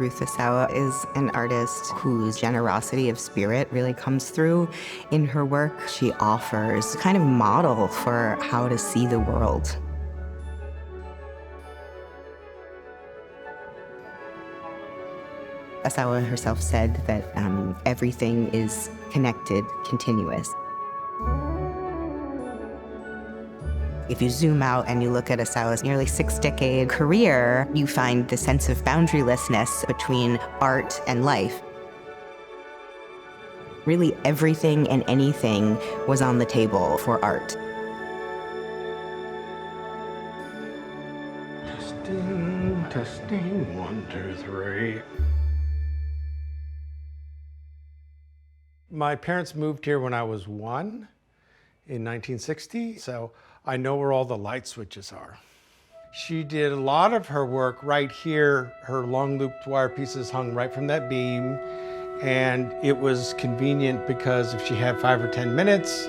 Ruth Asawa is an artist whose generosity of spirit really comes through in her work. She offers a kind of model for how to see the world. Asawa herself said that everything is connected, continuous. If you zoom out and you look at Asawa's nearly 6-decade career, you find the sense of boundarylessness between art and life. Really, everything and anything was on the table for art. Testing, testing, 1, 2, 3. My parents moved here when I was 1 in 1960, so I know where all the light switches are. She did a lot of her work right here. Her long looped wire pieces hung right from that beam, and it was convenient because if she had 5 or 10 minutes,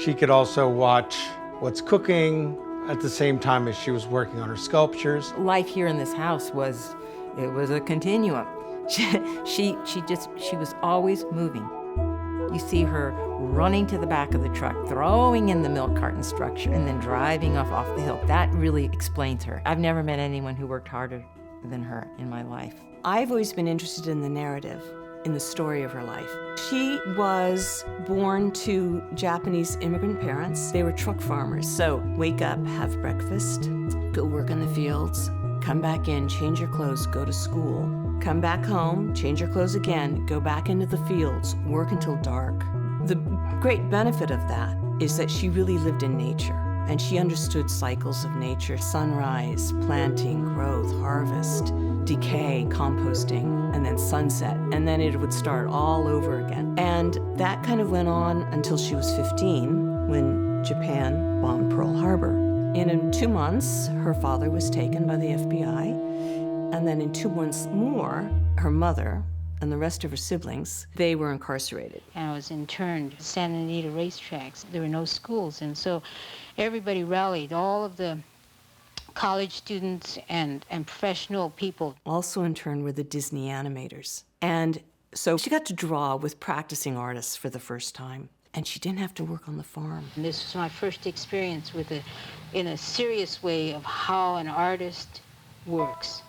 she could also watch what's cooking at the same time as she was working on her sculptures. Life here in this house was a continuum. She was always moving. You see her running to the back of the truck, throwing in the milk carton structure, and then driving off the hill. That really explains her. I've never met anyone who worked harder than her in my life. I've always been interested in the narrative, in the story of her life. She was born to Japanese immigrant parents. They were truck farmers, so wake up, have breakfast, go work in the fields, come back in, change your clothes, go to school. Come back home, change your clothes again, go back into the fields, work until dark. The great benefit of that is that she really lived in nature, and she understood cycles of nature: sunrise, planting, growth, harvest, decay, composting, and then sunset, and then it would start all over again. And that kind of went on until she was 15, when Japan bombed Pearl Harbor. And in 2 months, her father was taken by the FBI. And then in 2 months more, her mother and the rest of her siblings, they were incarcerated. And I was interned at Santa Anita racetracks. There were no schools, and so everybody rallied, all of the college students and professional people. Also interned were the Disney animators. And so she got to draw with practicing artists for the first time. And she didn't have to work on the farm. And this was my first experience with in a serious way of how an artist works.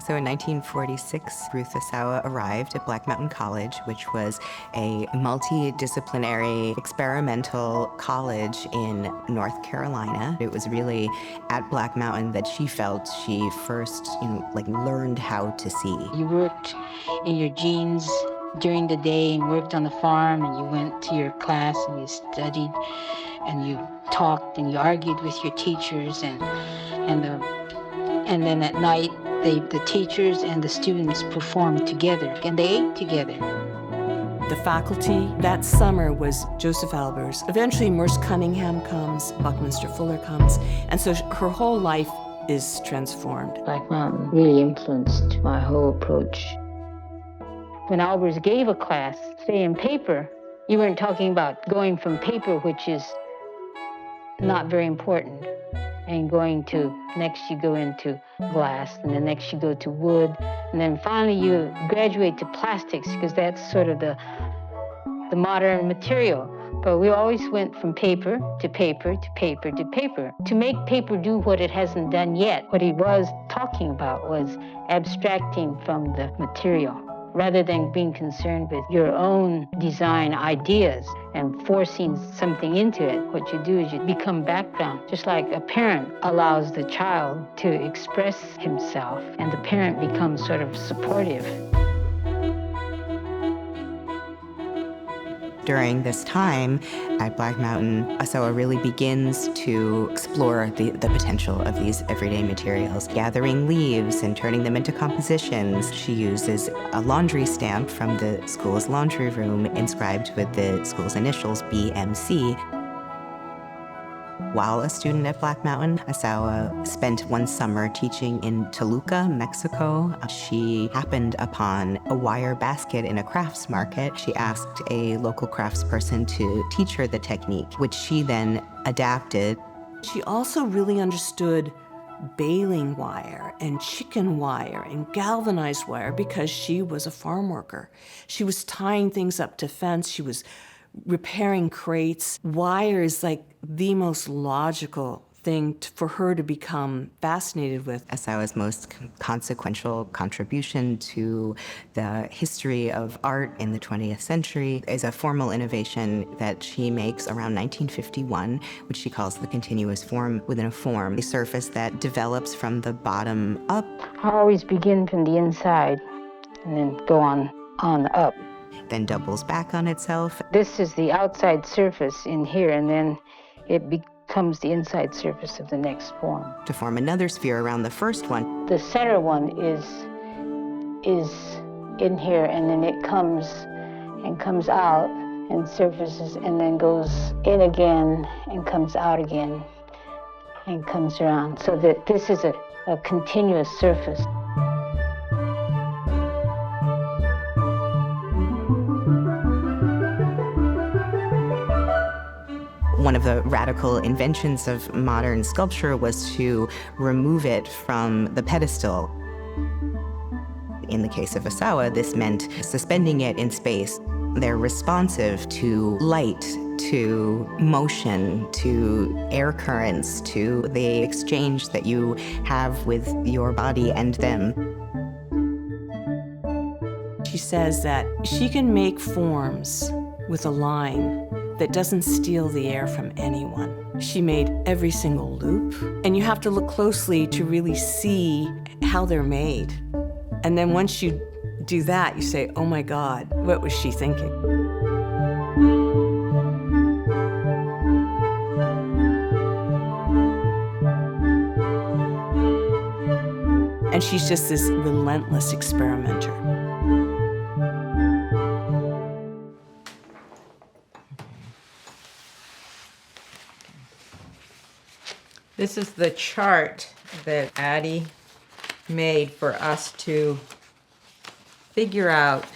So in 1946, Ruth Asawa arrived at Black Mountain College, which was a multidisciplinary experimental college in North Carolina. It was really at Black Mountain that she felt she first, learned how to see. You worked in your jeans during the day and worked on the farm, and you went to your class and you studied and you talked and you argued with your teachers, and then at night the teachers and the students performed together and they ate together. The faculty that summer was Joseph Albers. Eventually Merce Cunningham comes, Buckminster Fuller comes, and so her whole life is transformed. Black Mountain really influenced my whole approach. When Albers gave a class, say in paper, you weren't talking about going from paper, which is not very important, and going to, next you go into glass, and then next you go to wood, and then finally you graduate to plastics, because that's sort of the modern material. But we always went from paper to paper to paper to paper. To make paper do what it hasn't done yet, what he was talking about was abstracting from the material, rather than being concerned with your own design ideas and forcing something into it. What you do is you become background, just like a parent allows the child to express himself, and the parent becomes sort of supportive. During this time at Black Mountain, Asawa really begins to explore the potential of these everyday materials, gathering leaves and turning them into compositions. She uses a laundry stamp from the school's laundry room inscribed with the school's initials, BMC. While a student at Black Mountain, Asawa spent one summer teaching in Toluca, Mexico. She happened upon a wire basket in a crafts market. She asked a local craftsperson to teach her the technique, which she then adapted. She also really understood baling wire and chicken wire and galvanized wire because she was a farm worker. She was tying things up to fence. She was repairing crates. Wire is like the most logical thing for her to become fascinated with. Asawa's most consequential contribution to the history of art in the 20th century is a formal innovation that she makes around 1951, which she calls the continuous form within a form, a surface that develops from the bottom up. I always begin from the inside and then go on up. Then doubles back on itself. This is the outside surface in here, and then it becomes the inside surface of the next form. To form another sphere around the first one. The center one is in here, and then it comes out and surfaces, and then goes in again and comes out again and comes around. So that this is a continuous surface. One of the radical inventions of modern sculpture was to remove it from the pedestal. In the case of Asawa, this meant suspending it in space. They're responsive to light, to motion, to air currents, to the exchange that you have with your body and them. She says that she can make forms with a line that doesn't steal the air from anyone. She made every single loop, and you have to look closely to really see how they're made. And then once you do that, you say, oh my God, what was she thinking? And she's just this relentless experimenter. This is the chart that Addie made for us to figure out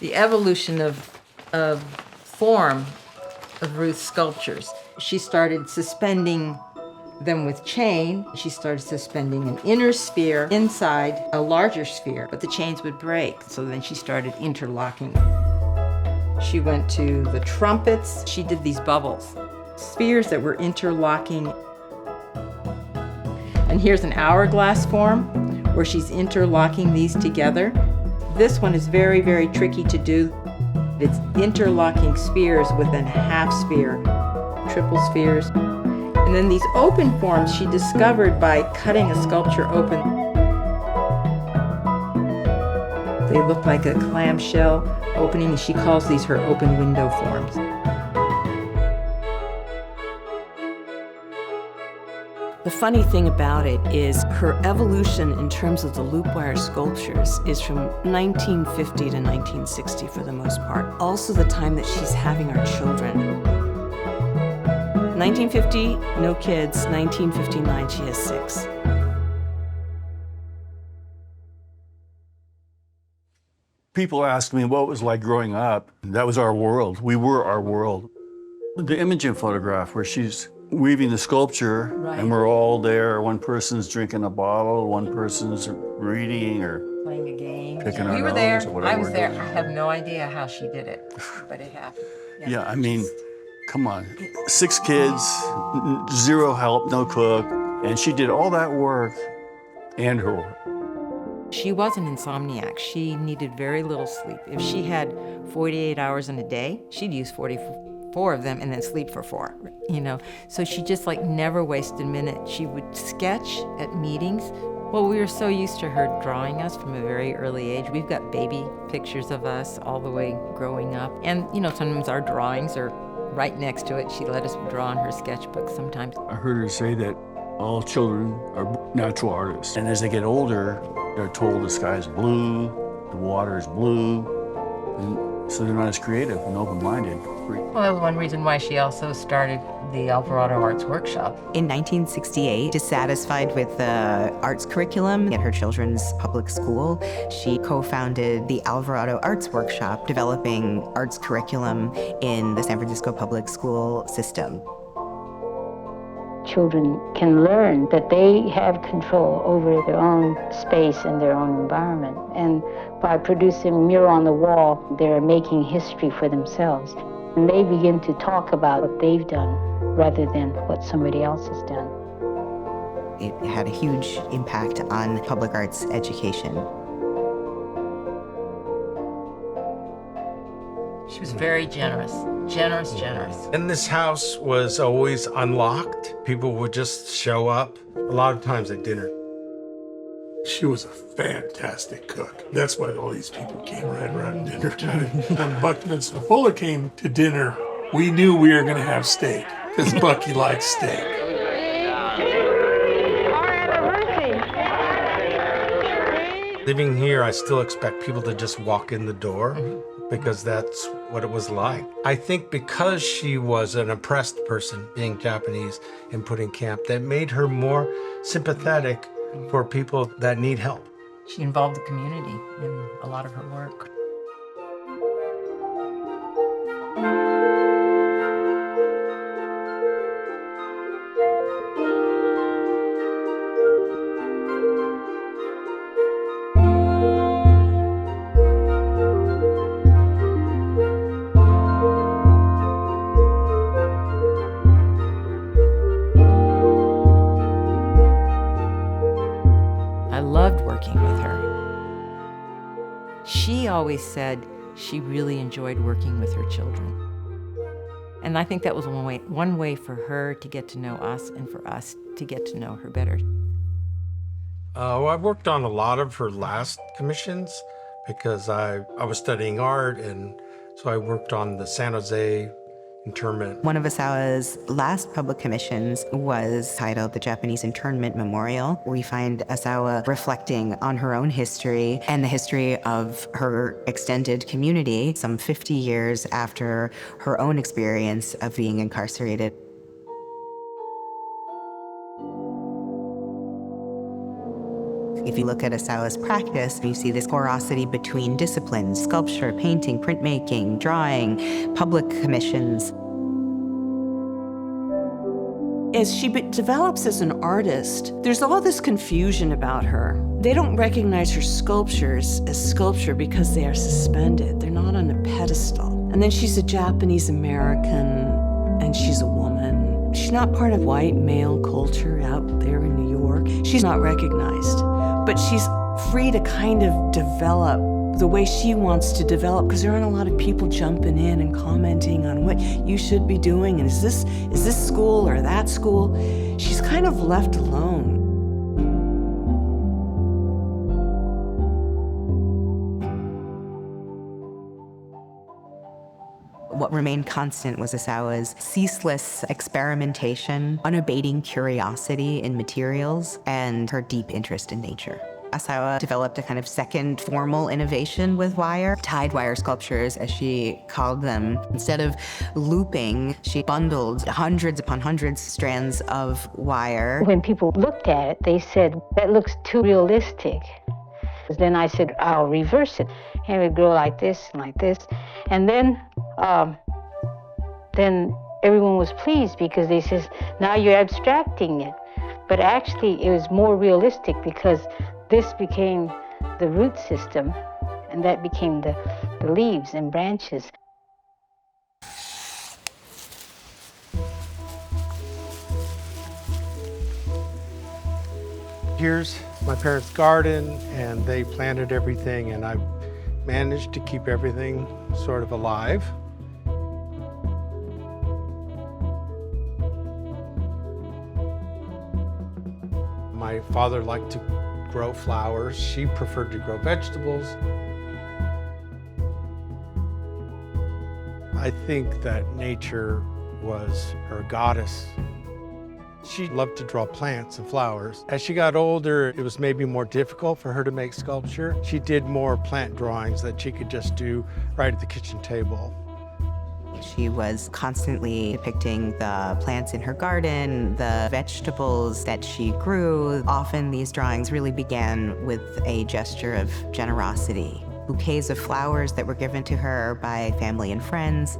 the evolution of form of Ruth's sculptures. She started suspending them with chain. She started suspending an inner sphere inside a larger sphere, but the chains would break, so then she started interlocking. She went to the trumpets. She did these bubbles. Spheres that were interlocking. And here's an hourglass form where she's interlocking these together. This one is very, very tricky to do. It's interlocking spheres within a half sphere, triple spheres. And then these open forms she discovered by cutting a sculpture open. They look like a clamshell opening, and she calls these her open window forms. The funny thing about it is her evolution in terms of the loop wire sculptures is from 1950 to 1960 for the most part. Also the time that she's having our children. 1950, no kids. 1959, she has 6. People asked me what it was like growing up. That was our world. We were our world. The imaging photograph where she's weaving the sculpture, right, and we're all there. One person's drinking a bottle, one person's reading or playing a game. Picking our We were nose there. or whatever I was we're there. doing. I have no idea how she did it, but it happened. Yeah, I mean, come on. 6 kids, 0 help, no cook, and she did all that work and her work. She was an insomniac. She needed very little sleep. If she had 48 hours in a day, she'd use 44 of them and then sleep for 4, you know? So she just like never wasted a minute. She would sketch at meetings. Well, we were so used to her drawing us from a very early age. We've got baby pictures of us all the way growing up. And, you know, sometimes our drawings are right next to it. She let us draw in her sketchbook sometimes. I heard her say that all children are natural artists. And as they get older, they're told the sky's blue, the water is blue, and so they're not as creative and open-minded. Well, that was one reason why she also started the Alvarado Arts Workshop. In 1968, dissatisfied with the arts curriculum at her children's public school, she co-founded the Alvarado Arts Workshop, developing arts curriculum in the San Francisco public school system. children can learn that they have control over their own space and their own environment. And by producing a mural on the wall, they're making history for themselves. And they begin to talk about what they've done rather than what somebody else has done. It had a huge impact on public arts education. She was very generous. Generous. And this house was always unlocked. People would just show up, a lot of times at dinner. She was a fantastic cook. That's why all these people came right around dinner time. When Buckminster Fuller came to dinner, we knew we were going to have steak, because Bucky likes steak. Living here, I still expect people to just walk in the door because that's what it was like. I think because she was an oppressed person, being Japanese and put in camp, that made her more sympathetic for people that need help. She involved the community in a lot of her work. I loved working with her. She always said she really enjoyed working with her children. And I think that was one way for her to get to know us and for us to get to know her better. I worked on a lot of her last commissions because I was studying art, and so I worked on the San Jose internment. One of Asawa's last public commissions was titled The Japanese Internment Memorial. We find Asawa reflecting on her own history and the history of her extended community some 50 years after her own experience of being incarcerated. If you look at Asawa's practice, you see this porosity between disciplines: sculpture, painting, printmaking, drawing, public commissions. As she develops as an artist, there's all this confusion about her. They don't recognize her sculptures as sculpture because they are suspended. They're not on a pedestal. And then she's a Japanese American, and she's a woman. She's not part of white male culture out there in New York. She's not recognized. But she's free to kind of develop the way she wants to develop, because there aren't a lot of people jumping in and commenting on what you should be doing, and is this school or that school? She's kind of left alone. What remained constant was Asawa's ceaseless experimentation, unabating curiosity in materials, and her deep interest in nature. Asawa developed a kind of second formal innovation with wire, tied wire sculptures, as she called them. Instead of looping, she bundled hundreds upon hundreds strands of wire. When people looked at it, they said, that looks too realistic. Then I said, I'll reverse it. And it would grow like this and like this. And then everyone was pleased because they says, now you're abstracting it. But actually, it was more realistic because this became the root system, and that became the leaves and branches. Here's my parents' garden, and they planted everything, and I managed to keep everything sort of alive. My father liked to grow flowers. She preferred to grow vegetables. I think that nature was her goddess. She loved to draw plants and flowers. As she got older, it was maybe more difficult for her to make sculpture. She did more plant drawings that she could just do right at the kitchen table. She was constantly depicting the plants in her garden, the vegetables that she grew. Often these drawings really began with a gesture of generosity. Bouquets of flowers that were given to her by family and friends.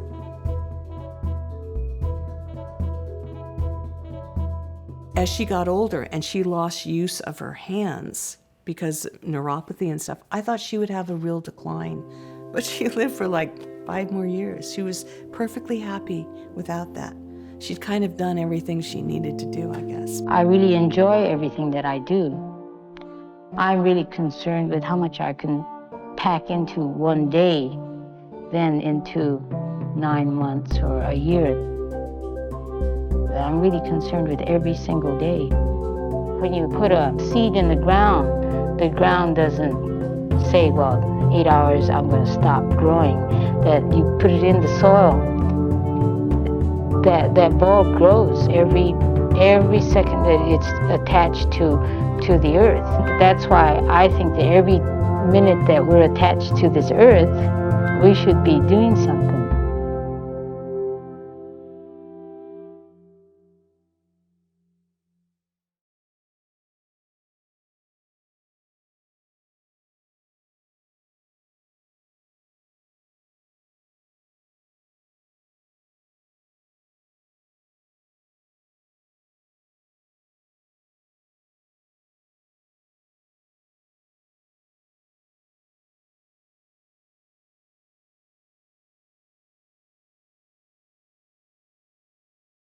as she got older and she lost use of her hands because neuropathy and stuff, I thought she would have a real decline. But she lived for like 5 more years. She was perfectly happy without that. She'd kind of done everything she needed to do, I guess. I really enjoy everything that I do. I'm really concerned with how much I can pack into one day than into 9 months or a year. I'm really concerned with every single day. When you put a seed in the ground doesn't say, well, 8 hours, I'm going to stop growing. That you put it in the soil, that bulb grows every second that it's attached to the earth. That's why I think that every minute that we're attached to this earth, we should be doing something.